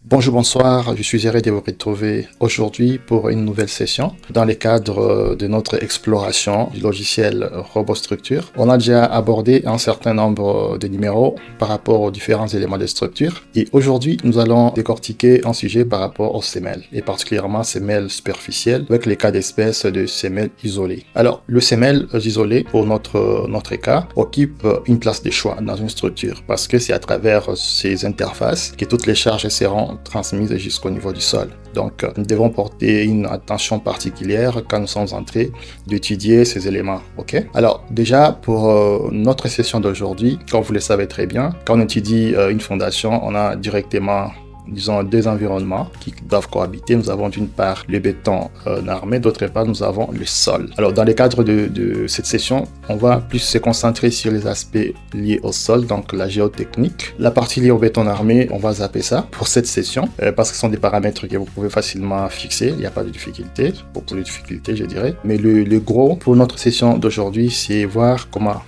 Bonjour, bonsoir, je suis heureux de vous retrouver aujourd'hui pour une nouvelle session dans le cadre de notre exploration du logiciel RoboStructure. On a déjà abordé un certain nombre de numéros par rapport aux différents éléments de structure et aujourd'hui nous allons décortiquer un sujet par rapport aux semelles et particulièrement semelles superficielles avec les cas d'espèce de semelles isolées. Alors le semelle isolé pour notre cas occupe une place de choix dans une structure parce que c'est à travers ces interfaces que toutes les charges seront transmises jusqu'au niveau du sol. Donc, nous devons porter une attention particulière quand nous sommes en train d'étudier ces éléments. Ok. Alors, déjà, pour notre session d'aujourd'hui, comme vous le savez très bien, quand on étudie une fondation, on a directement disons deux environnements qui doivent cohabiter. Nous avons d'une part le béton armé, d'autre part nous avons le sol. Alors dans le cadre de cette session, on va plus se concentrer sur les aspects liés au sol, donc la géotechnique. La partie liée au béton armé, on va zapper ça pour cette session parce que ce sont des paramètres que vous pouvez facilement fixer, il n'y a pas de difficulté, beaucoup de difficultés je dirais. Mais le gros pour notre session d'aujourd'hui, c'est voir comment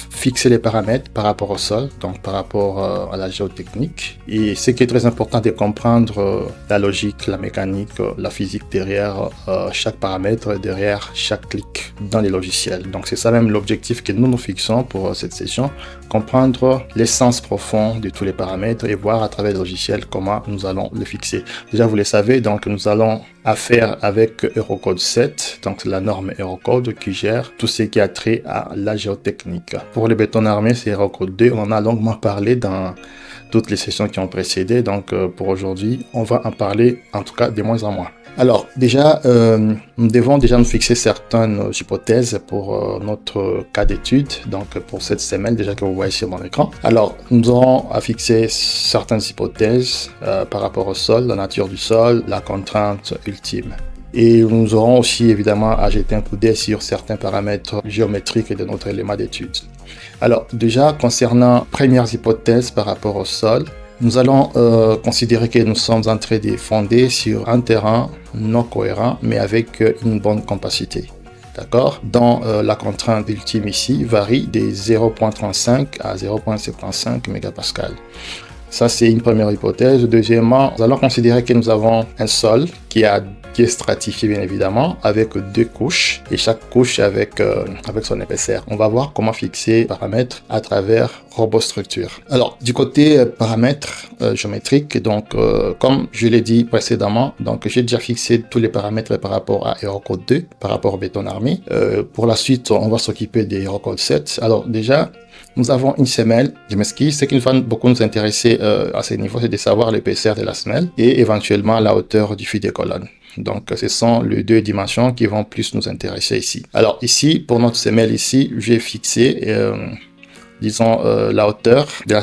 fixer les paramètres par rapport au sol, donc par rapport à la géotechnique. Et ce qui est très important de comprendre la logique, la mécanique, la physique derrière chaque paramètre, derrière chaque clic dans les logiciels. Donc c'est ça même l'objectif que nous nous fixons pour cette session, comprendre l'essence profonde de tous les paramètres et voir à travers le logiciel comment nous allons le fixer. Déjà vous le savez, donc nous allons affaire avec Eurocode 7, donc la norme Eurocode qui gère tout ce qui a trait à la géotechnique. Pour le béton armé, c'est Eurocode 2, on en a longuement parlé dans toutes les sessions qui ont précédé, donc pour aujourd'hui, on va en parler en tout cas de moins en moins. Alors déjà, nous devons déjà nous fixer certaines hypothèses pour notre cas d'étude, donc pour cette semaine déjà que vous voyez sur mon écran. Alors nous aurons à fixer certaines hypothèses par rapport au sol, la nature du sol, la contrainte ultime. Et nous aurons aussi évidemment à jeter un coup d'œil sur certains paramètres géométriques de notre élément d'étude. Alors déjà, concernant premières hypothèses par rapport au sol, nous allons considérer que nous sommes en train de fonder sur un terrain non cohérent, mais avec une bonne compacité. D'accord? Dont la contrainte ultime ici varie de 0.35 à 0.75 mégapascal. Ça, c'est une première hypothèse. Deuxièmement, nous allons considérer que nous avons un sol qui est stratifié bien évidemment avec deux couches et chaque couche avec son épaisseur. On va voir comment fixer les paramètres à travers RoboStructure. Alors du côté paramètres géométriques, donc comme je l'ai dit précédemment, donc j'ai déjà fixé tous les paramètres par rapport à Eurocode 2, par rapport au béton armé. Pour la suite, on va s'occuper des Eurocode 7. Alors déjà, nous avons une semelle, je m'excuse, ce qui va beaucoup nous intéresser à ce niveau, c'est de savoir l'épaisseur de la semelle et éventuellement la hauteur du fil de colonne. Donc, ce sont les deux dimensions qui vont plus nous intéresser ici. Alors ici, pour notre semelle ici, j'ai fixé, disons, la hauteur de la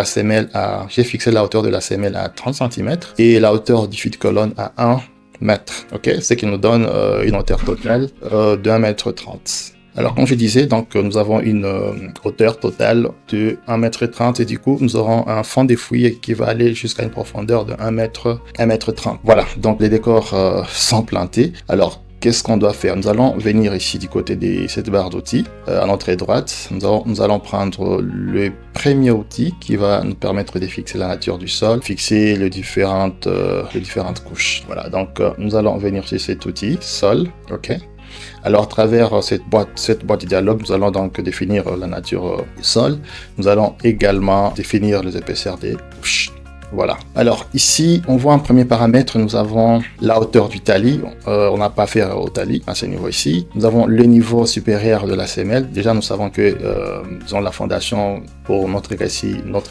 semelle j'ai fixé la hauteur de la semelle à 30 cm et la hauteur du fil de colonne à 1 mètre. Ok, ce qui nous donne une hauteur totale de 1 mètre 30. Alors, comme je disais, donc, nous avons une hauteur totale de 1,30 m et du coup, nous aurons un fond de fouille qui va aller jusqu'à une profondeur de 1 mètre 30. Voilà, donc les décors sont plantés. Alors, qu'est-ce qu'on doit faire? Nous allons venir ici du côté de cette barre d'outils, à l'entrée droite. Nous allons prendre le premier outil qui va nous permettre de fixer la nature du sol, fixer les différentes couches. Voilà, donc nous allons venir sur cet outil, sol, ok. Alors, à travers cette boîte de dialogue, nous allons donc définir la nature du sol. Nous allons également définir les épaisseurs des couches. Voilà. Alors, ici, on voit un premier paramètre. Nous avons la hauteur du talis. On n'a pas affaire au talis à ce niveau ici. Nous avons le niveau supérieur de la semelle. Déjà, nous savons que disons, la fondation pour notre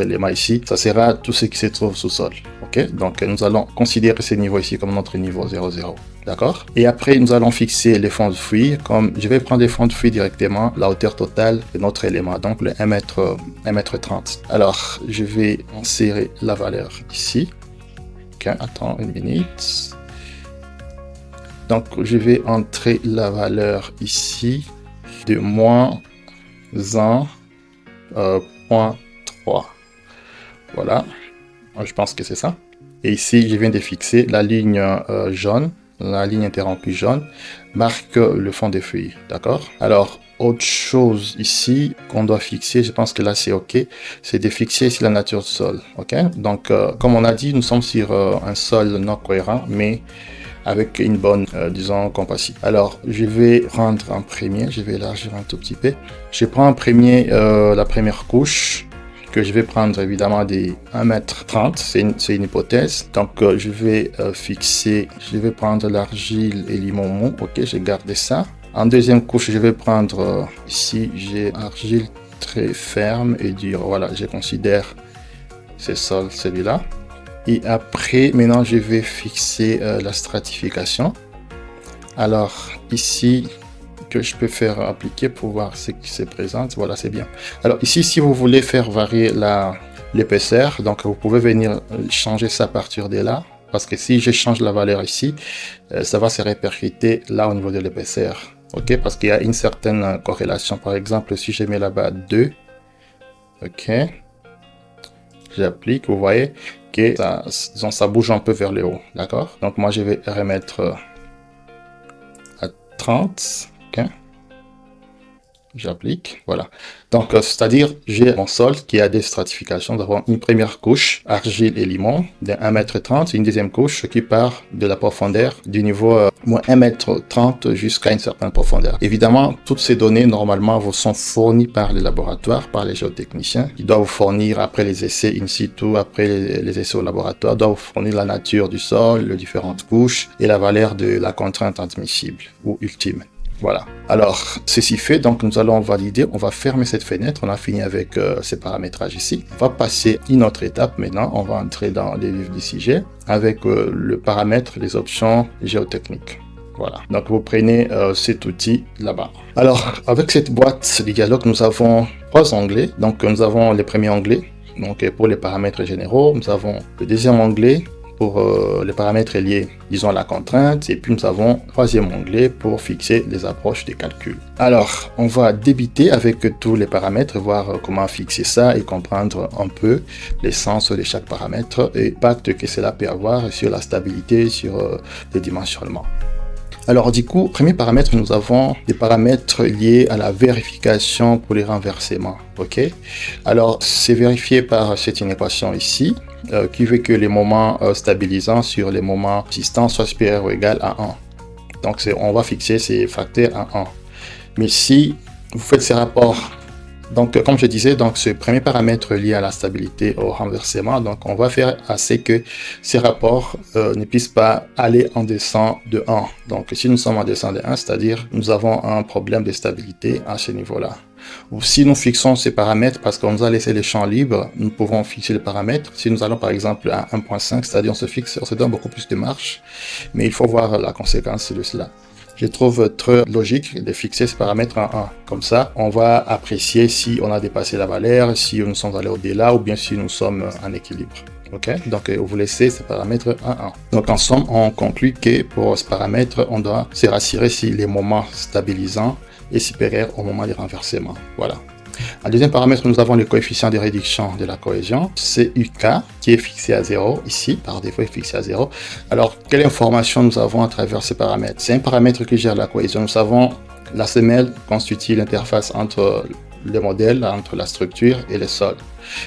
élément ici, ça sera tout ce qui se trouve sous sol. Ok. Donc, nous allons considérer ce niveau ici comme notre niveau 0,0. D'accord? Et après, nous allons fixer les fonds de fuite. Comme je vais prendre les fonds de fuite directement, la hauteur totale de notre élément, donc le 1 mètre 30. Alors, je vais insérer la valeur ici. Ok, attends une minute. Donc, je vais entrer la valeur ici de moins 1,3. Voilà. Je pense que c'est ça. Et ici, je viens de fixer la ligne jaune. La ligne interrompue jaune marque le fond des feuilles, d'accord? Alors, autre chose ici qu'on doit fixer. Je pense que là c'est ok. C'est de fixer ici la nature du sol. Ok. Donc comme on a dit, nous sommes sur un sol non cohérent, mais avec une bonne, disons, compassie. Alors, je vais prendre un premier, je vais élargir un tout petit peu. Je prends en premier la première couche, que je vais prendre évidemment des 1,30 m, c'est une hypothèse. Donc, je vais fixer, je vais prendre l'argile et limon mou, ok, j'ai gardé ça. En deuxième couche, je vais prendre, ici, j'ai argile très ferme et dure, voilà, je considère ce sol, celui-là. Et après, maintenant, je vais fixer la stratification. Alors, ici, que je peux faire appliquer pour voir ce qui se présente. Voilà, c'est bien. Alors, ici, si vous voulez faire varier l'épaisseur, donc vous pouvez venir changer ça à partir de là. Parce que si je change la valeur ici, ça va se répercuter là au niveau de l'épaisseur. OK? Parce qu'il y a une certaine corrélation. Par exemple, si je mets là-bas 2, OK? J'applique, vous voyez que ça bouge un peu vers le haut, d'accord? Donc moi je vais remettre à 30, ok? J'applique, voilà. Donc c'est-à-dire j'ai mon sol qui a des stratifications. Nous avons une première couche argile et limon de 1,30 m, une deuxième couche qui part de la profondeur du niveau moins 1,30 m jusqu'à une certaine profondeur. Évidemment, toutes ces données normalement vous sont fournies par les laboratoires, par les géotechniciens, qui doivent vous fournir après les essais in situ, après les essais au laboratoire, doivent vous fournir la nature du sol, les différentes couches et la valeur de la contrainte admissible ou ultime. Voilà. Alors, ceci fait, donc nous allons valider, on va fermer cette fenêtre, on a fini avec ces paramétrages ici. On va passer à une autre étape maintenant, on va entrer dans les vifs du sujet avec le paramètre, les options géotechniques. Voilà, donc vous prenez cet outil là-bas. Alors, avec cette boîte de dialogue, nous avons 3 onglets. Donc, nous avons les premiers onglets, donc pour les paramètres généraux. Nous avons le deuxième onglet pour les paramètres liés, disons, à la contrainte, et puis nous avons un troisième onglet pour fixer les approches des calculs. Alors, on va débuter avec tous les paramètres, voir comment fixer ça et comprendre un peu l'essence de chaque paramètre et l'impact que cela peut avoir sur la stabilité, sur les dimensionnements. Alors du coup, premier paramètre, nous avons des paramètres liés à la vérification pour les renversements. Ok. Alors c'est vérifié par cette équation ici, qui veut que les moments stabilisants sur les moments existants soient supérieurs ou égal à 1. Donc on va fixer ces facteurs à 1. Mais si vous faites ces rapports, donc comme je disais, donc ce premier paramètre lié à la stabilité au renversement, donc on va faire assez que ces rapports ne puissent pas aller en descente de 1. Donc si nous sommes en descente de 1, c'est-à-dire nous avons un problème de stabilité à ce niveau-là. Ou si nous fixons ces paramètres parce qu'on nous a laissé les champs libres, nous pouvons fixer les paramètres. Si nous allons par exemple à 1.5, c'est-à-dire on se donne beaucoup plus de marge, mais il faut voir la conséquence de cela. Je trouve très logique de fixer ces paramètres en 1. Comme ça, on va apprécier si on a dépassé la valeur, si nous sommes allés au-delà ou bien si nous sommes en équilibre. Ok, donc vous laissez ces paramètres en 1. Donc en somme, on conclut que pour ce paramètre, on doit se rassurer si les moments stabilisants est supérieur au moment du renversement. Voilà. En deuxième paramètre, nous avons le coefficient de réduction de la cohésion, CUK, qui est fixé à 0, ici, par défaut, est fixé à 0. Alors, quelle information nous avons à travers ces paramètres? C'est un paramètre qui gère la cohésion. Nous savons la semelle constitue l'interface entre le modèle, entre la structure et le sol.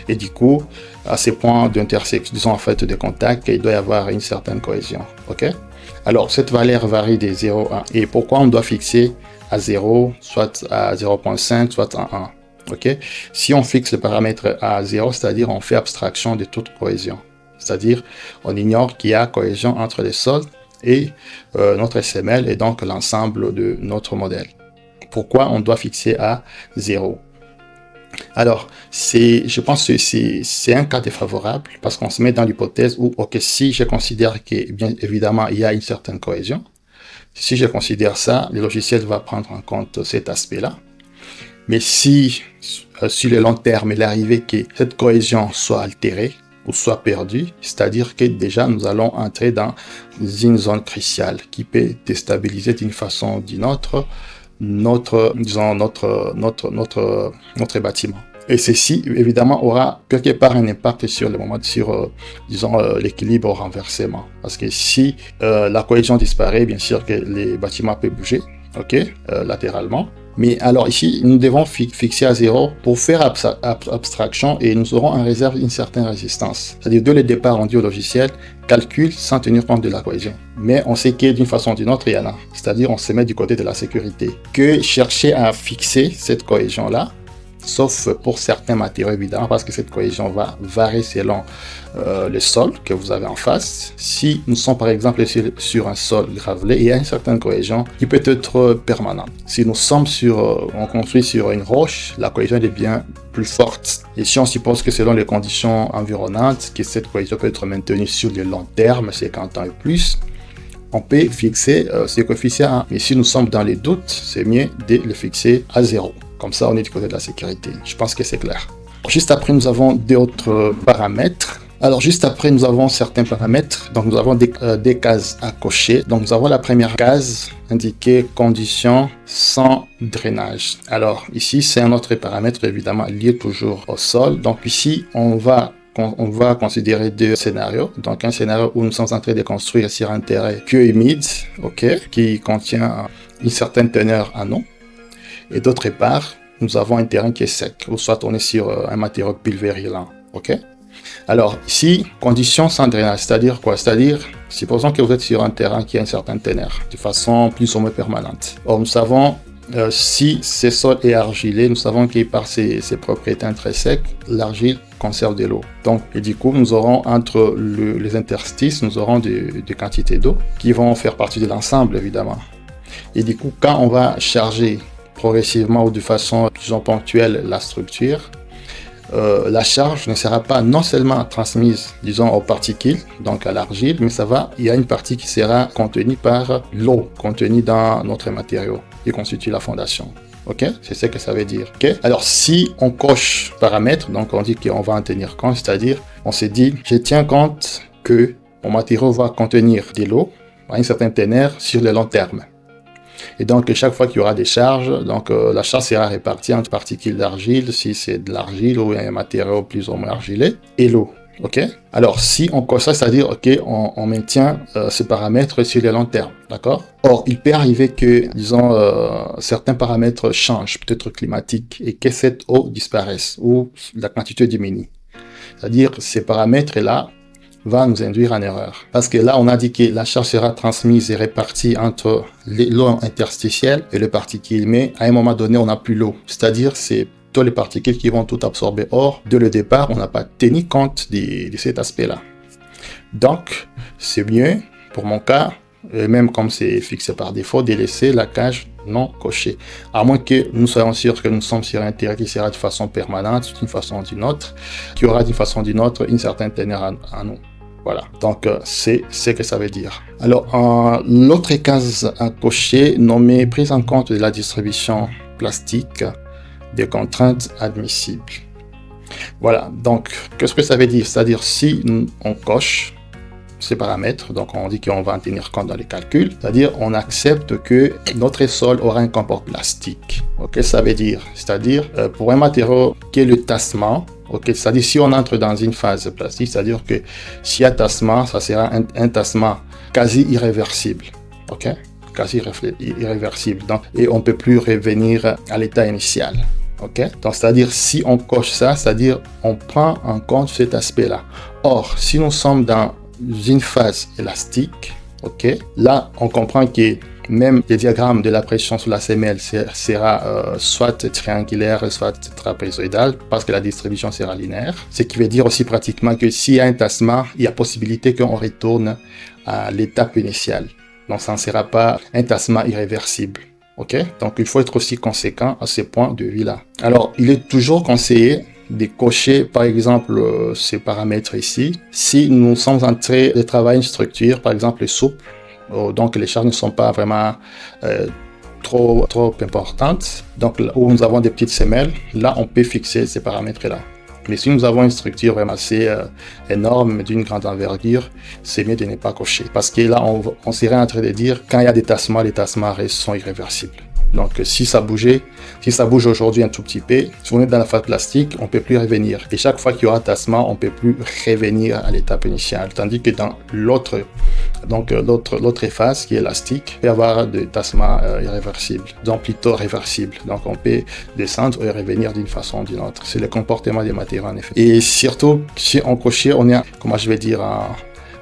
Et du coup, à ces points d'intersection, disons en fait de contact, il doit y avoir une certaine cohésion. Ok? Alors, cette valeur varie de 0 à 1. Et pourquoi on doit fixer à 0, soit à 0.5, soit à 1? Ok, si on fixe le paramètre à 0, c'est-à-dire on fait abstraction de toute cohésion. C'est-à-dire on ignore qu'il y a cohésion entre les sols et notre SML et donc l'ensemble de notre modèle. Pourquoi on doit fixer à 0? Alors, je pense que c'est un cas défavorable parce qu'on se met dans l'hypothèse où, ok, si je considère que, bien évidemment, il y a une certaine cohésion, si je considère ça, le logiciel va prendre en compte cet aspect-là. Mais si, sur le long terme, il est arrivé que cette cohésion soit altérée ou soit perdue, c'est-à-dire que déjà nous allons entrer dans une zone cruciale qui peut déstabiliser d'une façon ou d'une autre notre bâtiment. Et ceci, évidemment, aura quelque part un impact sur le moment, sur, l'équilibre au renversement. Parce que si la cohésion disparaît, bien sûr que les bâtiments peuvent bouger, ok, latéralement. Mais alors ici, nous devons fixer à 0 pour faire abstraction et nous aurons en réserve une certaine résistance. C'est-à-dire, dès le départ, on dit au logiciel, calcule sans tenir compte de la cohésion. Mais on sait que d'une façon ou d'une autre, il y en a. C'est-à-dire, on se met du côté de la sécurité. Que chercher à fixer cette cohésion-là, sauf pour certains matériaux évidemment, parce que cette cohésion va varier selon le sol que vous avez en face. Si nous sommes par exemple sur un sol gravelé, il y a une certaine cohésion qui peut être permanente. Si nous sommes on construit sur une roche, la cohésion est bien plus forte. Et si on suppose que selon les conditions environnantes, que cette cohésion peut être maintenue sur le long terme, 50 ans et plus, on peut fixer ce coefficient 1. Mais si nous sommes dans les doutes, c'est mieux de le fixer à 0. Comme ça, on est du côté de la sécurité. Je pense que c'est clair. Juste après, nous avons d'autres paramètres. Alors, juste après, nous avons certains paramètres. Donc, nous avons des cases à cocher. Donc, nous avons la première case indiquée conditions sans drainage. Alors, ici, c'est un autre paramètre, évidemment, lié toujours au sol. Donc, ici, on va considérer deux scénarios. Donc, un scénario où nous sommes en train de construire sur un terrain peu humide, qui contient une certaine teneur en eau. Et d'autre part, nous avons un terrain qui est sec, ou soit on est sur un matériau pulvérisant. Alors, ici, conditions sans drainage, c'est-à-dire quoi? C'est-à-dire, supposons que vous êtes sur un terrain qui a une certaine teneur, de façon plus ou moins permanente. Or, nous savons, si ce sol est argilé, nous savons que par ses propriétés intrinsèques, l'argile conserve de l'eau. Donc, et du coup, nous aurons entre les interstices, nous aurons des quantités d'eau qui vont faire partie de l'ensemble, évidemment. Et du coup, quand on va charger progressivement ou de façon plus ponctuelle la structure, la charge ne sera pas non seulement transmise, disons, aux particules, donc à l'argile, mais il y a une partie qui sera contenue par l'eau contenue dans notre matériau qui constitue la fondation. C'est ce que ça veut dire. Alors, si on coche paramètres, donc on dit qu'on va en tenir compte, c'est-à-dire, on s'est dit, je tiens compte que mon matériau va contenir de l'eau à une certaine teneur sur le long terme. Et donc, chaque fois qu'il y aura des charges, donc la charge sera répartie entre particules d'argile, si c'est de l'argile ou un matériau plus ou moins argilé, et l'eau. Alors, si on coche ça, c'est-à-dire, on maintient ce paramètre sur le long terme, d'accord? Or, il peut arriver que, disons, certains paramètres changent, peut-être climatiques, et que cette eau disparaisse, ou la quantité diminue. C'est-à-dire, ces paramètres-là va nous induire en erreur. Parce que là, on a dit que la charge sera transmise et répartie entre l'eau interstitielle et les particules. Mais à un moment donné, on n'a plus l'eau. C'est-à-dire, c'est toutes les particules qui vont tout absorber. Or, dès le départ, on n'a pas tenu compte de cet aspect-là. Donc, c'est mieux, pour mon cas, même comme c'est fixé par défaut, de laisser la cage non cochée. À moins que nous soyons sûrs que nous sommes sur un terrain qui sera de façon permanente, d'une façon ou d'une autre, qui aura d'une façon ou d'une autre une certaine teneur en eau. Voilà, donc c'est ce que ça veut dire. Alors, l'autre case à cocher, nommée prise en compte de la distribution plastique des contraintes admissibles. Voilà, donc qu'est-ce que ça veut dire? C'est-à-dire si on coche ces paramètres, donc on dit qu'on va en tenir compte dans les calculs, c'est-à-dire on accepte que notre sol aura un comport plastique. Ça veut dire, c'est-à-dire pour un matériau qui est le tassement, c'est-à-dire si on entre dans une phase plastique, c'est-à-dire que s'il y a tassement, ça sera un tassement quasi irréversible, quasi irréversible, donc, et on ne peut plus revenir à l'état initial. Donc, c'est-à-dire, si on coche ça, c'est-à-dire on prend en compte cet aspect-là. Or, si nous sommes dans une phase élastique, là, on comprend que même les diagrammes de la pression sur la semelle sera soit triangulaire, soit trapézoïdal, parce que la distribution sera linéaire. Ce qui veut dire aussi pratiquement que s'il y a un tassement, il y a possibilité qu'on retourne à l'étape initiale. Donc, ça ne sera pas un tassement irréversible. Donc, il faut être aussi conséquent à ce point de vue-là. Alors, il est toujours conseillé de cocher, par exemple, ces paramètres ici. Si nous sommes en train de travailler une structure, par exemple, souple, donc les charges ne sont pas vraiment trop importantes, donc où nous avons des petites semelles, là, on peut fixer ces paramètres-là. Mais si nous avons une structure vraiment assez énorme, d'une grande envergure, c'est mieux de ne pas cocher. Parce que là, on serait en train de dire, quand il y a des tassements, les tassements sont irréversibles. Donc, si ça bouge aujourd'hui un tout petit peu, si on est dans la phase plastique, on ne peut plus revenir. Et chaque fois qu'il y aura tassement, on ne peut plus revenir à l'étape initiale. Tandis que dans l'autre Donc l'autre phase qui est élastique peut avoir des tassements irréversibles, donc plutôt réversibles. Donc on peut descendre et revenir d'une façon ou d'une autre. C'est le comportement des matériaux en effet. Et surtout, si on cochère, on est, comment je vais dire,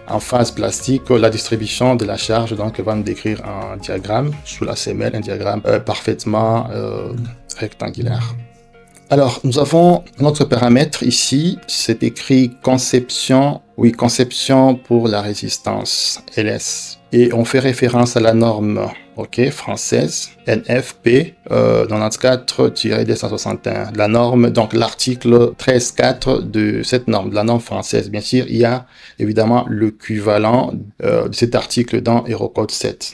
en phase plastique, la distribution de la charge donc va nous décrire un diagramme sous la semelle, un diagramme parfaitement rectangulaire. Alors, nous avons notre paramètre ici, c'est écrit conception pour la résistance, LS. Et on fait référence à la norme française, NFP 94-261. La norme, donc l'article 13.4 de cette norme, de la norme française. Bien sûr, il y a évidemment l'équivalent de cet article dans Eurocode 7.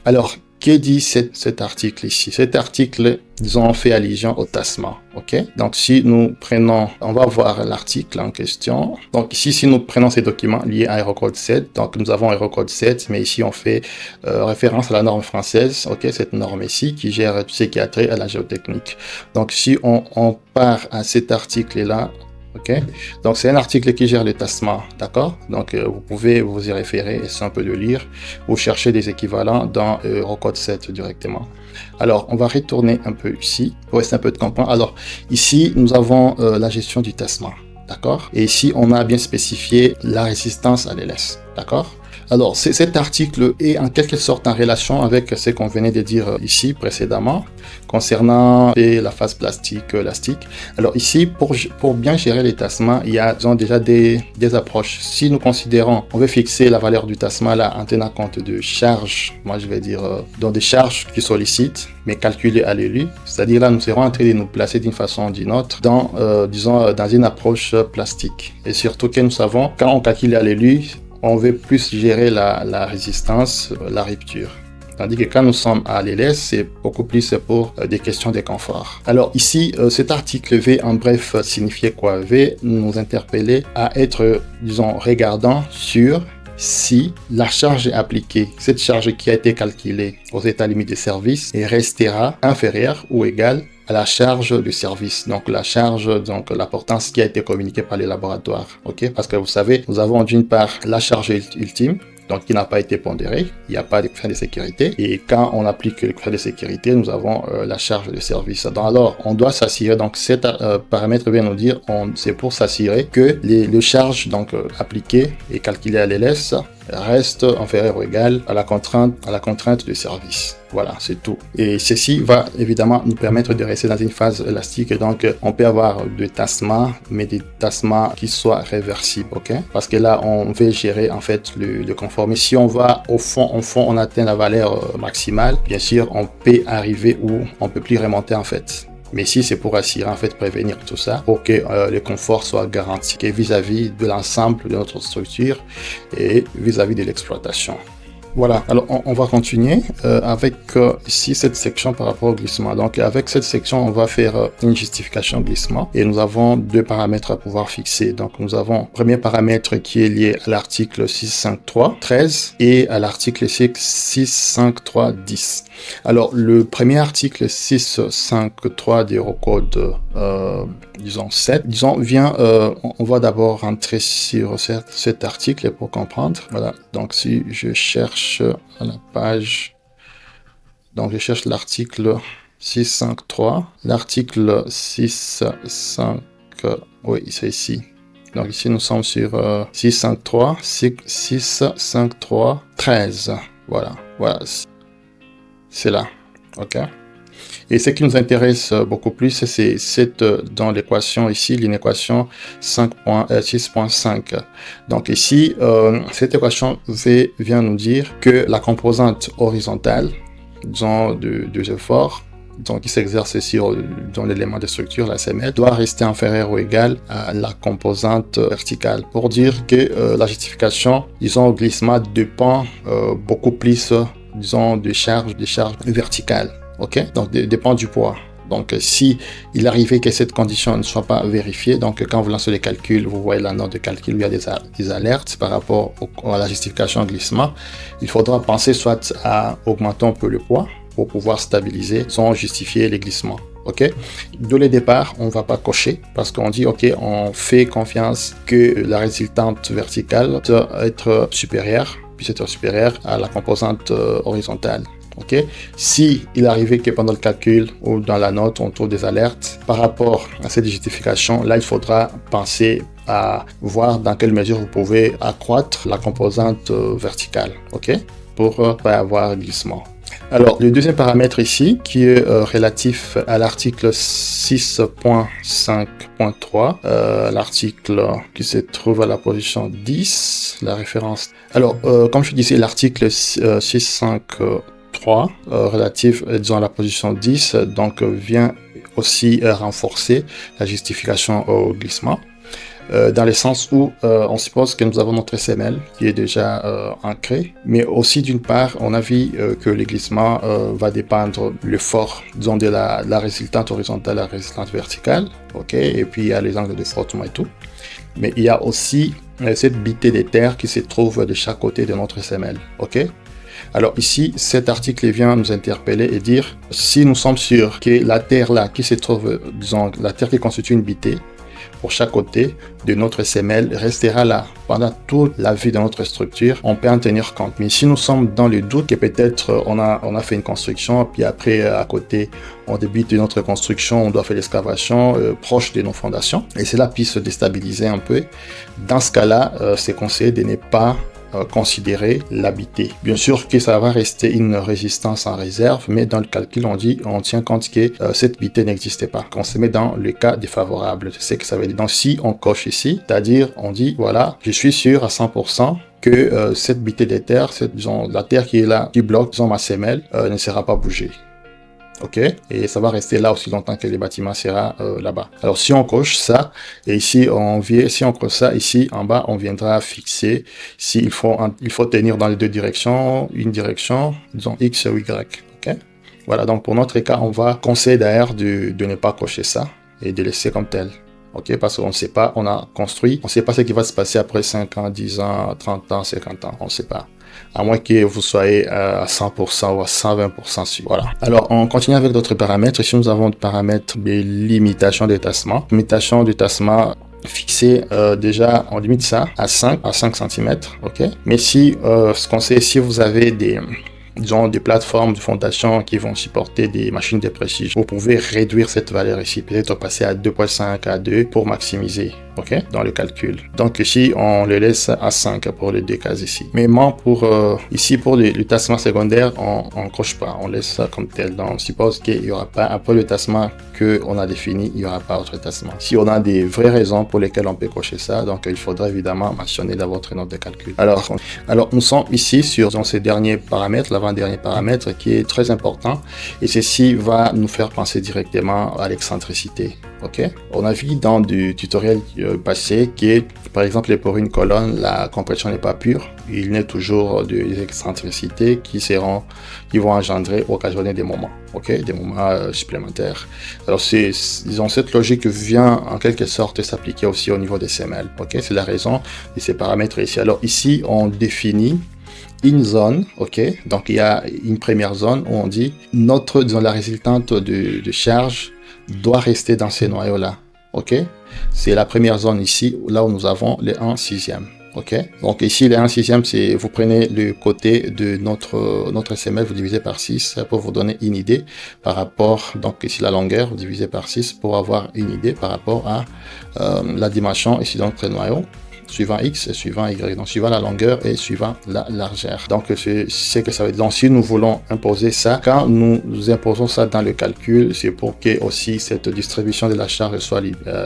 Alors, que dit cet article ici? Cet article, disons, fait allusion au tassement. Donc, si nous prenons, on va voir l'article en question. Donc, ici, si nous prenons ces documents liés à Eurocode 7, donc nous avons Eurocode 7, mais ici, on fait référence à la norme française, cette norme ici, qui gère tout ce qui a trait à la géotechnique. Donc, si on part à cet article-là, donc c'est un article qui gère le tassement, d'accord? Donc vous pouvez vous y référer, et c'est un peu de lire, vous cherchez des équivalents dans Eurocode 7 directement. Alors on va retourner un peu ici, pour essayer un peu de comprendre. Alors ici nous avons la gestion du tassement, d'accord? Et ici on a bien spécifié la résistance à l'LS, d'accord? Alors, cet article est en quelque sorte en relation avec ce qu'on venait de dire ici précédemment concernant la phase plastique, élastique. Alors ici, pour bien gérer les tassements, il y a déjà des approches. Si nous considérons, on veut fixer la valeur du tassement là en tenant compte de charges, moi je vais dire, dans des charges qui sollicitent, mais calculées à l'élu. C'est-à-dire là, nous serons en train de nous placer d'une façon ou d'une autre dans, disons, dans une approche plastique. Et surtout que nous savons, quand on calcule à l'élu, on veut plus gérer la résistance, la rupture. Tandis que quand nous sommes à l'LS, c'est beaucoup plus pour des questions de confort. Alors ici, cet article V, en bref, signifiait quoi? V nous interpellait à être, disons, regardant sur si la charge est appliquée, cette charge qui a été calculée aux états limites de service, restera inférieure ou égale à la charge de service, donc la charge, donc la portance qui a été communiquée par les laboratoires, parce que vous savez, nous avons d'une part la charge ultime, donc qui n'a pas été pondérée, il n'y a pas de frein de sécurité, et quand on applique le frein de sécurité, nous avons la charge de service. Donc, alors, on doit s'assurer, donc cet paramètre vient nous dire, c'est pour s'assurer que les charges donc appliquées et calculées à l'LS reste inférieur ou égal à la contrainte de service. Voilà, c'est tout. Et ceci va évidemment nous permettre de rester dans une phase élastique. Et donc, on peut avoir des tassements, mais des tassements qui soient réversibles, Parce que là, on veut gérer en fait le confort. Mais si on va au fond, on atteint la valeur maximale, bien sûr, on peut arriver où on peut plus remonter en fait. Mais ici, c'est pour assurer, en fait, prévenir tout ça, pour que le confort soit garanti vis-à-vis de l'ensemble de notre structure et vis-à-vis de l'exploitation. Voilà, alors on va continuer avec ici cette section par rapport au glissement. Donc avec cette section, on va faire une justification glissement et nous avons deux paramètres à pouvoir fixer. Donc nous avons le premier paramètre qui est lié à l'article 653.13 et à l'article 653.10. Alors le premier article 653 d'Eurocode, disons 7, vient, on va d'abord rentrer sur cet article pour comprendre. Voilà, donc si je cherche à la page, donc je cherche l'article 653, l'article 605, oui c'est ici. Donc ici nous sommes sur 653.13, voilà, c'est là, Et ce qui nous intéresse beaucoup plus, c'est dans l'équation ici, l'inéquation 6.5. Donc ici, cette équation V vient nous dire que la composante horizontale, disons, de effort, donc qui s'exerce sur dans l'élément de structure, la semelle, doit rester inférieure ou égale à la composante verticale. Pour dire que la justification, disons, au glissement dépend beaucoup plus, disons, des charges verticales. Donc dépend du poids. Donc si il arrivait que cette condition ne soit pas vérifiée, donc quand vous lancez les calculs, vous voyez la note de calcul où il y a des alertes par rapport à la justification glissement, il faudra penser soit à augmenter un peu le poids pour pouvoir stabiliser sans justifier les glissements. Ok, dès le départ, on ne va pas cocher parce qu'on dit, ok, on fait confiance que la résultante verticale doit être supérieure, puisse être supérieure à la composante horizontale. Ok, si il arrivait que pendant le calcul ou dans la note, on trouve des alertes par rapport à cette justification, là, il faudra penser à voir dans quelle mesure vous pouvez accroître la composante verticale, ok, pour pas avoir glissement. Alors, le deuxième paramètre ici, qui est relatif à l'article 6.5.3, l'article qui se trouve à la position 10, la référence. Alors, comme je disais, l'article 6.5.3, relatif, disons, à la position 10, donc vient aussi renforcer la justification au glissement. Dans le sens où on suppose que nous avons notre SML qui est déjà ancré, mais aussi d'une part, on a vu que le glissement va dépendre le fort, disons, de la résultante horizontale à la résultante verticale, ok, et puis il y a les angles de frottement et tout, mais il y a aussi cette bitée des terres qui se trouve de chaque côté de notre SML, ok. Alors ici, cet article vient nous interpeller et dire, si nous sommes sûrs que la terre là qui se trouve, disons, la terre qui constitue une bitée, pour chaque côté de notre SML restera là pendant toute la vie de notre structure, on peut en tenir compte. Mais si nous sommes dans le doute que peut-être on a fait une construction, puis après à côté on débute notre construction, on doit faire l'excavation proche de nos fondations, et cela puisse se déstabiliser un peu, dans ce cas-là, c'est conseillé de ne pas considérer la bitée. Bien sûr que ça va rester une résistance en réserve, mais dans le calcul, on tient compte que cette bitée n'existait pas. On se met dans le cas défavorable. C'est ce que ça veut dire. Donc, si on coche ici, c'est-à-dire, on dit, voilà, je suis sûr à 100% que cette bitée des terres, disons, la terre qui est là, qui bloque, disons, ma semelle, ne sera pas bougée. Ok, et ça va rester là aussi longtemps que le bâtiment sera là-bas. Alors si on coche ça, et ici si on coche ça, ici en bas, on viendra fixer s'il faut tenir dans les deux directions, une direction, disons X ou Y. Ok, voilà, donc pour notre cas, on va conseiller d'ailleurs de ne pas cocher ça et de laisser comme tel. Ok, parce qu'on ne sait pas, on a construit, on ne sait pas ce qui va se passer après 5 ans, 10 ans, 30 ans, 50 ans, on ne sait pas. À moins que vous soyez à 100% ou à 120% sûr. Voilà. Alors, on continue avec d'autres paramètres. Ici, nous avons des paramètres de limitation de tassement. Limitation de tassement fixée, déjà, on limite ça à 5 cm. Ok. Mais si, ce qu'on sait, si vous avez disons, des plateformes de fondation qui vont supporter des machines de prestige, vous pouvez réduire cette valeur ici, peut-être passer à 2.5 à 2 pour maximiser, ok, dans le calcul. Donc ici, on le laisse à 5 pour les deux cases ici. Mais ici, pour le tassement secondaire, on coche pas, on laisse ça comme tel. Donc on suppose qu'il y aura pas, après le tassement qu'on a défini, il y aura pas autre tassement. Si on a des vraies raisons pour lesquelles on peut cocher ça, donc il faudra évidemment mentionner dans votre note de calcul. Alors nous sommes ici sur ces derniers paramètres, l'avant-dernier paramètre qui est très important, et ceci va nous faire penser directement à l'excentricité. Ok, on a vu dans du tutoriel passé que, par exemple, pour une colonne, la compression n'est pas pure. Il y a toujours des excentricités qui vont occasionner des moments, ok, des moments supplémentaires. Alors, disons, cette logique vient en quelque sorte s'appliquer aussi au niveau des semelles. Ok, c'est la raison de ces paramètres ici. Alors ici, on définit une zone, ok, donc il y a une première zone où on dit disons, la résultante de charge doit rester dans ces noyaux-là, ok. C'est la première zone ici, là où nous avons les 1/6. Ok, donc ici les 1/6, c'est vous prenez le côté de notre SML, vous divisez par 6 pour vous donner une idée par rapport, donc ici la longueur, vous divisez par 6 pour avoir une idée par rapport à la dimension ici dans notre noyau, suivant X et suivant Y, donc suivant la longueur et suivant la largeur. Donc c'est que ça veut dire, donc si nous voulons imposer ça, quand nous imposons ça dans le calcul, c'est pour que aussi cette distribution de la charge soit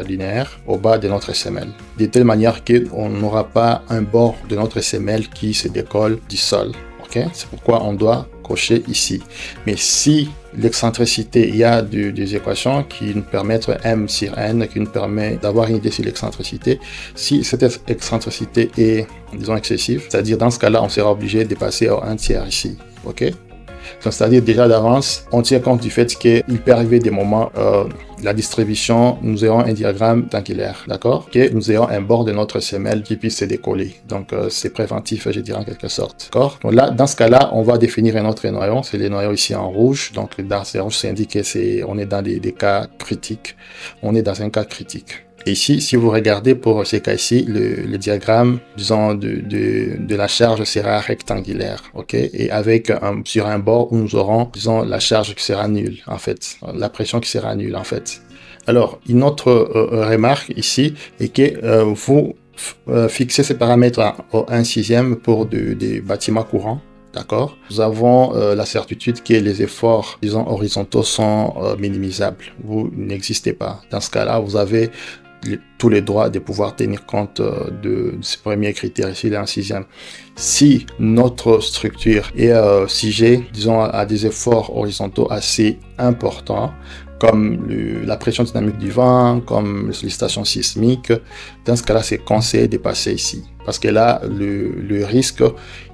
linéaire au bas de notre SML, de telle manière qu'on n'aura pas un bord de notre SML qui se décolle du sol. Okay? C'est pourquoi on doit cocher ici. Mais si l'excentricité, il y a des équations qui nous permettent M sur N, qui nous permet d'avoir une idée sur l'excentricité. Si cette excentricité est, disons, excessive, c'est-à-dire dans ce cas-là, on sera obligé de passer au 1/3 ici. Ok? Donc, c'est-à-dire déjà d'avance, on tient compte du fait qu'il peut arriver des moments, la distribution, nous aurons un diagramme triangulaire, d'accord? Nous aurons un bord de notre semelle qui puisse se décoller. Donc, c'est préventif, je dirais en quelque sorte, d'accord? Donc là, dans ce cas-là, on va définir un autre noyau. C'est les noyaux ici en rouge. Donc, dans ces rouges, c'est indiqué, on est dans des cas critiques. On est dans un cas critique. Et ici, si vous regardez pour ces cas-ci, le diagramme, disons, de la charge sera rectangulaire, ok? Et avec sur un bord où nous aurons, disons, la charge qui sera nulle, en fait. La pression qui sera nulle, en fait. Alors, une autre remarque ici est que vous fixez ces paramètres à 1/6 pour des bâtiments courants. D'accord. Nous avons la certitude que les efforts, disons, horizontaux sont minimisables. Vous n'existez pas. Dans ce cas-là, vous avez tous les droits de pouvoir tenir compte de ces premiers critères ici, là, en 6e. Si notre structure est sujet, disons, à des efforts horizontaux assez importants, comme la pression dynamique du vent, comme les sollicitations sismiques, dans ce cas-là, c'est conseillé de passer ici. Parce que là, le risque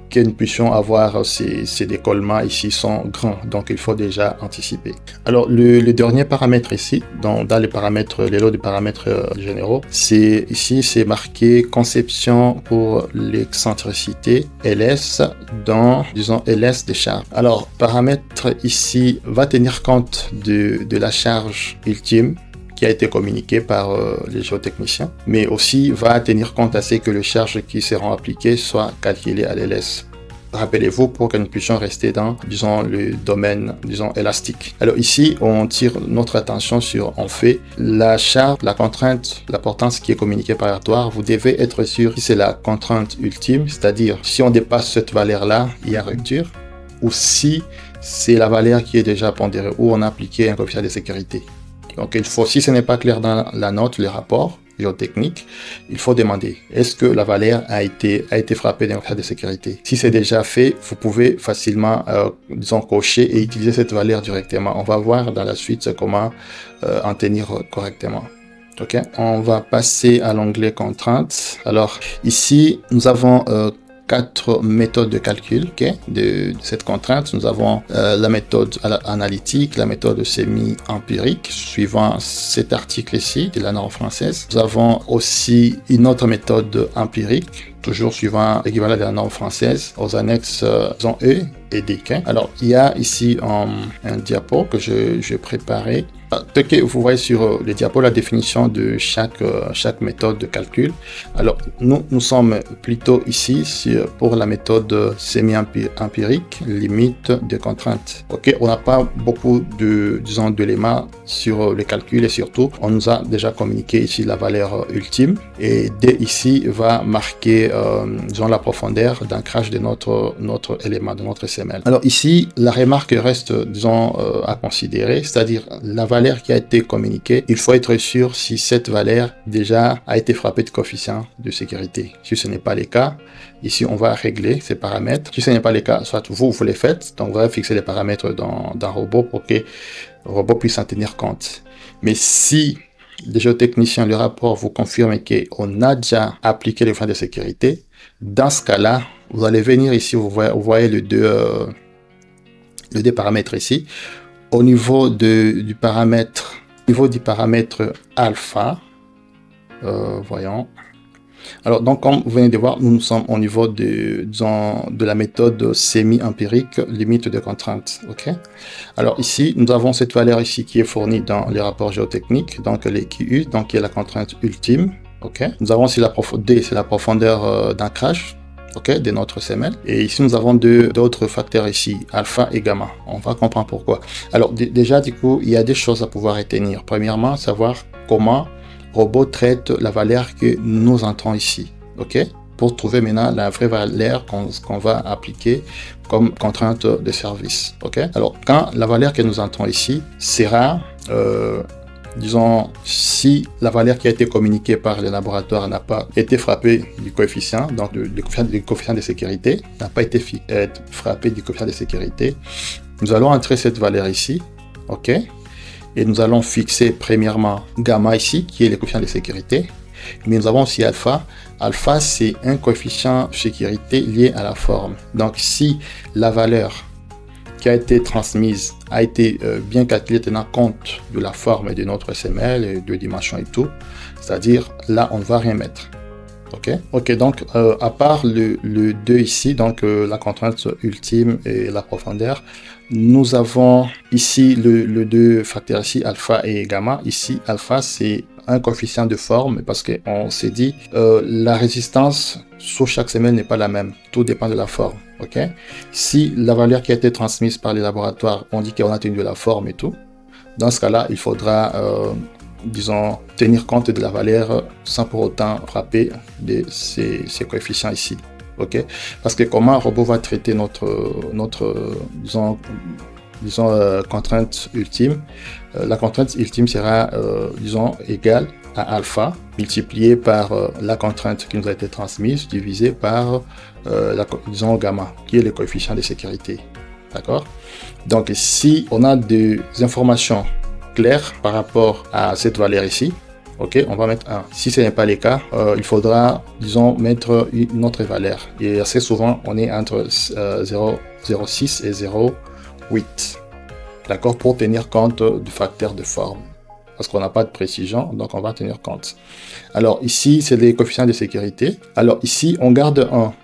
que nous puissions avoir ces décollements ici sont grands, donc il faut déjà anticiper. Alors le dernier paramètre ici, dans les paramètres, les lots de paramètres généraux, c'est ici, c'est marqué conception pour l'excentricité LS dans, disons, LS des charges. Alors paramètre ici va tenir compte de la charge ultime qui a été communiqué par les géotechniciens, mais aussi va tenir compte à ce que les charges qui seront appliquées soient calculées à l'LS. Rappelez-vous, pour que nous puissions rester dans, disons, le domaine, disons, élastique. Alors ici, on tire notre attention sur, en fait, la charge, la contrainte, la portance qui est communiquée par aléatoire. Vous devez être sûr si c'est la contrainte ultime, c'est-à-dire si on dépasse cette valeur-là, il y a rupture, ou si c'est la valeur qui est déjà pondérée, ou on a appliqué un coefficient de sécurité. Donc, il faut, si ce n'est pas clair dans la note, le rapport géotechnique, il faut demander, est-ce que la valeur a été frappée d'un coefficient de sécurité? Si c'est déjà fait, vous pouvez facilement, disons, cocher et utiliser cette valeur directement. On va voir dans la suite comment en tenir correctement. Ok, on va passer à l'onglet contraintes. Alors, ici, nous avons 4 méthodes de calcul, okay, de cette contrainte. Nous avons la méthode analytique, la méthode semi-empirique, suivant cet article ici de la norme française. Nous avons aussi une autre méthode empirique, toujours suivant l'équivalent de la norme française, aux annexes E et D. Okay. Alors, il y a ici un diapo que je préparais. Que vous voyez sur le diapo la définition de chaque méthode de calcul. Alors, nous sommes plutôt ici pour la méthode semi-empirique, limite de contrainte. Ok, on n'a pas beaucoup d'éléments sur le calcul et surtout, on nous a déjà communiqué ici la valeur ultime et D ici va marquer la profondeur d'ancrage de notre élément, de notre semelle. Alors ici, la remarque reste, à considérer, c'est-à-dire la valeur qui a été communiquée, il faut être sûr si cette valeur déjà a été frappée de coefficient de sécurité. Si ce n'est pas le cas, ici on va régler ces paramètres. Si ce n'est pas le cas, soit vous les faites, donc vous allez fixer les paramètres dans Robot pour que le robot puisse en tenir compte. Mais si les géotechniciens, le rapport vous confirme qu'on a déjà appliqué les freins de sécurité, dans ce cas-là, vous allez venir ici, vous voyez les deux paramètres ici. Au niveau du paramètre alpha, voyons. Alors, donc, comme vous venez de voir, nous sommes au niveau de la méthode semi-empirique, limite de contrainte. Ok. Alors ici, nous avons cette valeur ici qui est fournie dans les rapports géotechniques, donc les QU, donc qui est la contrainte ultime. Ok. Nous avons aussi D, c'est la profondeur d'ancrage. Okay, de notre semelle. Et ici, nous avons d'autres facteurs ici, alpha et gamma. On va comprendre pourquoi. Alors, déjà, du coup, il y a des choses à pouvoir retenir. Premièrement, savoir comment Robot traite la valeur que nous entrons ici. OK? Pour trouver maintenant la vraie valeur qu'on va appliquer comme contrainte de service. OK? Alors, quand la valeur que nous entrons ici sera... disons, si la valeur qui a été communiquée par le laboratoire n'a pas été frappée du coefficient, donc le coefficient de sécurité, n'a pas été frappé du coefficient de sécurité, nous allons entrer cette valeur ici, ok, et nous allons fixer premièrement gamma ici, qui est le coefficient de sécurité, mais nous avons aussi alpha. Alpha, c'est un coefficient de sécurité lié à la forme. Donc, si la valeur qui a été transmise a été bien calculée tenant compte de la forme de notre SML, et de dimensions et tout, c'est-à-dire là, on ne va rien mettre. Ok, donc à part le 2 ici, donc la contrainte ultime et la profondeur, nous avons ici le 2 facteur ici, alpha et gamma. Ici, alpha, c'est un coefficient de forme parce qu'on s'est dit la résistance sur chaque semelle n'est pas la même. Tout dépend de la forme. Ok, si la valeur qui a été transmise par les laboratoires, on dit qu'on a tenu de la forme et tout, dans ce cas-là, il faudra disons, tenir compte de la valeur sans pour autant frapper de ces coefficients ici. Ok, parce que comment un robot va traiter notre contrainte ultime, la contrainte ultime sera, disons, égale à alpha multiplié par la contrainte qui nous a été transmise divisé par, disons, gamma, qui est le coefficient de sécurité. D'accord? Donc, si on a des informations clair par rapport à cette valeur ici, ok, on va mettre 1. Si ce n'est pas le cas, il faudra, disons, mettre une autre valeur. Et assez souvent, on est entre 0,06 et 0,8. D'accord, pour tenir compte du facteur de forme. Parce qu'on n'a pas de précision, donc on va tenir compte. Alors ici, c'est les coefficients de sécurité. Alors ici, on garde 1.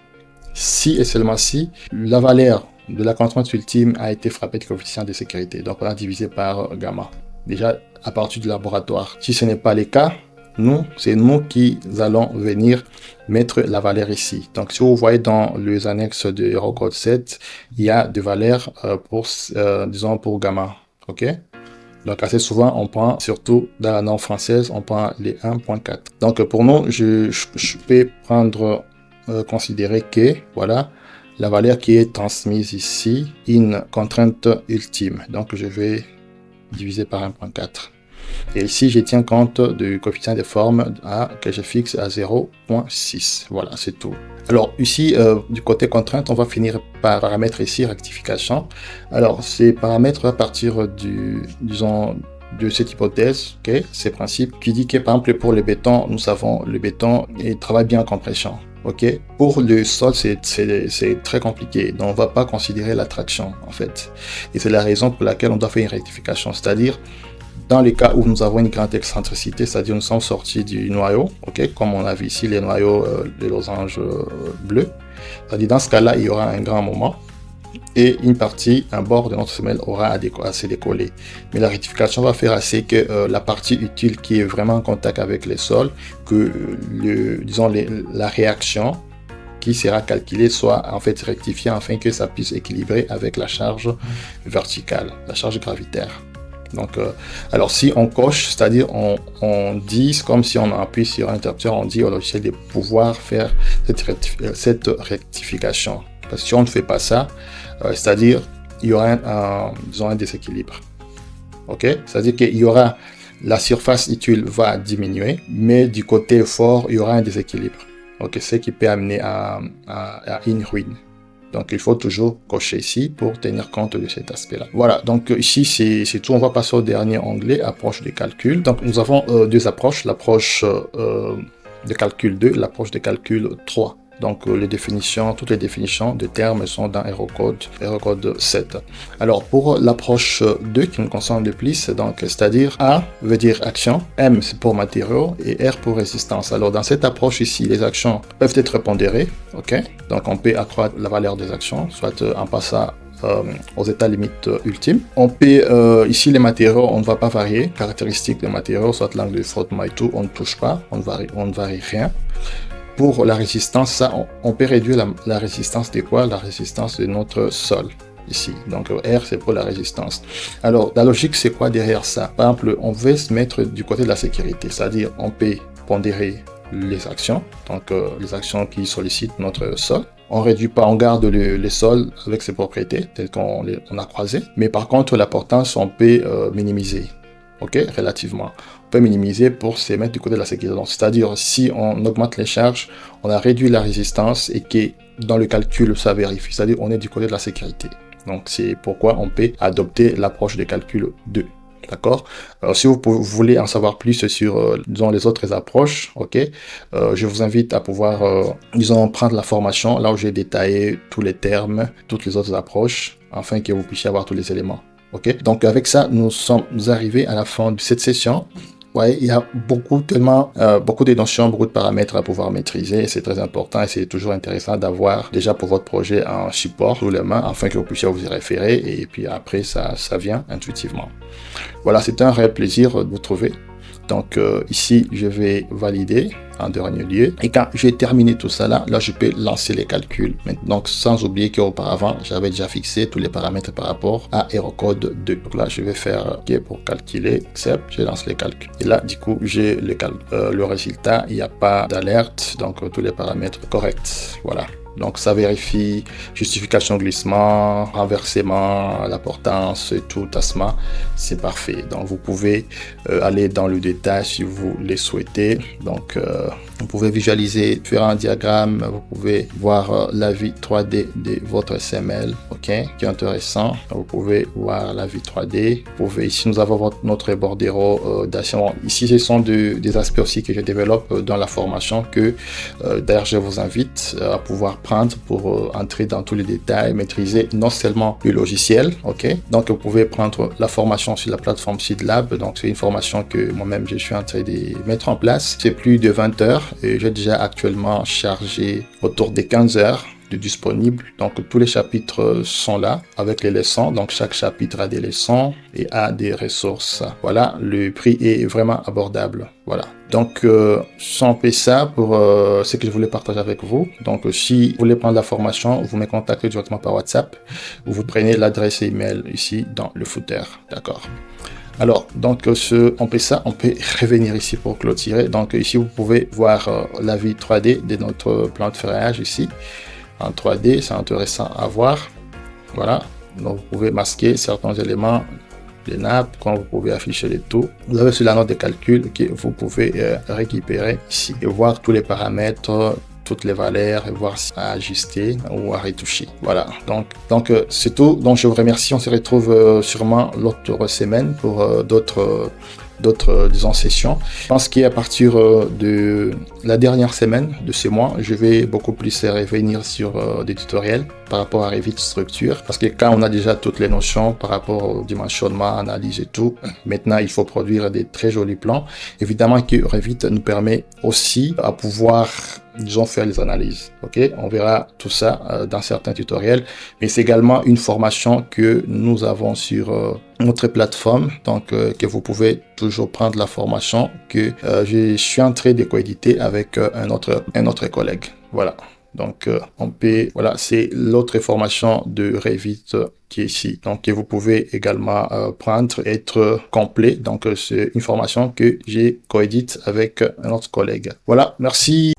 Si et seulement si, la valeur de la contrainte ultime a été frappée du coefficient de sécurité. Donc on a divisé par gamma. Déjà à partir du laboratoire. Si ce n'est pas le cas, c'est nous qui allons venir mettre la valeur ici. Donc si vous voyez dans les annexes de Eurocode 7, il y a des valeurs disons pour gamma. Ok? Donc assez souvent, on prend, surtout dans la norme française, on prend les 1.4. Donc pour nous, je peux prendre, considérer que, voilà, la valeur qui est transmise ici, une contrainte ultime. Donc je vais divisé par 1.4. Et ici, je tiens compte du coefficient de forme que je fixe à 0.6. Voilà, c'est tout. Alors ici, du côté contrainte, on va finir par paramètre ici, rectification. Alors, ces paramètres à partir disons, de cette hypothèse, okay, ces principes, qui dit que par exemple pour le béton, nous savons le béton il travaille bien en compression. Ok, pour le sol, c'est très compliqué. Donc, on ne va pas considérer la traction, en fait. Et c'est la raison pour laquelle on doit faire une rectification. C'est-à-dire, dans les cas où nous avons une grande excentricité, c'est-à-dire nous sommes sortis du noyau, ok, comme on a vu ici les noyaux de losange bleus. C'est-à-dire, dans ce cas-là, il y aura un grand moment. Et une partie, un bord de notre semelle aura à se décoller. Mais la rectification va faire assez que la partie utile qui est vraiment en contact avec le sol, que disons la réaction qui sera calculée soit en fait rectifiée afin que ça puisse équilibrer avec la charge verticale, la charge gravitaire. Donc, alors si on coche, c'est-à-dire on dit, comme si on appuie sur un interrupteur, on dit au logiciel de pouvoir faire cette rectification. Parce que si on ne fait pas ça, c'est-à-dire il y aura un déséquilibre. Ok, c'est-à-dire qu'il y aura la surface utile va diminuer, mais du côté fort, il y aura un déséquilibre. Ok, ce qui peut amener à une ruine. Donc, il faut toujours cocher ici pour tenir compte de cet aspect-là. Voilà, donc ici, c'est tout. On va passer au dernier onglet, approche de calcul. Donc, nous avons deux approches, l'approche de calcul 2, l'approche de calcul 3. Donc, toutes les définitions de termes sont dans Eurocode 7. Alors, pour l'approche 2 qui nous concerne le plus, c'est-à-dire A veut dire action, M c'est pour matériaux et R pour résistance. Alors, dans cette approche ici, les actions peuvent être pondérées. Ok, donc on peut accroître la valeur des actions, soit en passant aux états limites ultimes. On peut, ici les matériaux, on ne va pas varier. Caractéristiques des matériaux, soit l'angle de frottement et tout, on ne touche pas, on ne varie rien. Pour la résistance, ça, on peut réduire la résistance de quoi? La résistance de notre sol, ici. Donc, R, c'est pour la résistance. Alors, la logique, c'est quoi derrière ça? Par exemple, on veut se mettre du côté de la sécurité, c'est-à-dire, on peut pondérer les actions, donc les actions qui sollicitent notre sol. On ne réduit pas, on garde le sol avec ses propriétés, telles qu'on a croisées. Mais par contre, la portance, on peut minimiser. Ok, relativement. On peut minimiser pour se mettre du côté de la sécurité. C'est-à-dire, si on augmente les charges, on a réduit la résistance et que dans le calcul, ça vérifie. C'est-à-dire, on est du côté de la sécurité. Donc, c'est pourquoi on peut adopter l'approche de calcul 2. D'accord? Alors, si vous voulez en savoir plus sur, disons, les autres approches, ok, je vous invite à pouvoir, disons, prendre la formation, là où j'ai détaillé tous les termes, toutes les autres approches. afin que vous puissiez avoir tous les éléments. Ok, donc avec ça, nous sommes arrivés à la fin de cette session. Ouais, il y a beaucoup de notions, beaucoup de paramètres à pouvoir maîtriser. C'est très important et c'est toujours intéressant d'avoir déjà pour votre projet un support sous les mains afin que vous puissiez vous y référer et puis après ça vient intuitivement. Voilà, c'est un réel plaisir de vous trouver. Donc ici, je vais valider en dernier lieu. Et quand j'ai terminé tout ça là, je peux lancer les calculs. Donc sans oublier qu'auparavant, j'avais déjà fixé tous les paramètres par rapport à HeroCode 2. Donc là, je vais faire OK pour calculer, accept, je lance les calculs. Et là, du coup, j'ai le résultat. Il n'y a pas d'alerte, donc tous les paramètres corrects. Voilà. Donc ça vérifie justification glissement, renversement, la portance et tout, tassement, c'est parfait. Donc vous pouvez aller dans le détail si vous le souhaitez. Donc vous pouvez visualiser différents diagrammes, vous pouvez voir la vue 3D de votre SML, ok, qui est intéressant. Vous pouvez voir la vue 3D. Vous pouvez, ici nous avons notre bordero d'action. Ici ce sont des aspects aussi que je développe dans la formation que d'ailleurs je vous invite à pouvoir prendre pour entrer dans tous les détails, maîtriser non seulement le logiciel, ok. Donc vous pouvez prendre la formation sur la plateforme Seedlab. Donc c'est une formation que moi-même je suis en train de mettre en place. C'est plus de 20 heures et j'ai déjà actuellement chargé autour des 15 heures de disponible. Donc tous les chapitres sont là avec les leçons. Donc chaque chapitre a des leçons et a des ressources. Voilà, le prix est vraiment abordable. Voilà. Donc c'est un peu ça pour ce que je voulais partager avec vous. Donc si vous voulez prendre la formation, vous me contactez directement par WhatsApp ou vous prenez l'adresse email ici dans le footer. D'accord. Alors, donc, on peut revenir ici pour clôturer. Donc, ici, vous pouvez voir la vue 3D de notre plan de ferraillage ici. En 3D, c'est intéressant à voir. Voilà. Donc, vous pouvez masquer certains éléments, les nappes, quand vous pouvez afficher les taux. Vous avez sur la note de calcul que vous pouvez récupérer ici et voir tous les paramètres, toutes les valeurs et voir si à ajuster ou à retoucher. Voilà, donc c'est tout. Donc je vous remercie. On se retrouve sûrement l'autre semaine pour d'autres disons sessions. Je pense qu'à partir de la dernière semaine de ce mois, je vais beaucoup plus revenir sur des tutoriels par rapport à Revit Structure, parce que quand on a déjà toutes les notions par rapport au dimensionnement, analyse et tout, maintenant il faut produire des très jolis plans. Évidemment que Revit nous permet aussi à pouvoir, disons, faire les analyses. Ok, on verra tout ça dans certains tutoriels, mais c'est également une formation que nous avons sur notre plateforme, donc que vous pouvez toujours prendre la formation que je suis en train de coéditer avec un autre collègue. Voilà. Donc, voilà, c'est l'autre formation de Revit qui est ici. Donc, que vous pouvez également prendre, être complet. Donc, c'est une formation que j'ai coédite avec un autre collègue. Voilà, merci.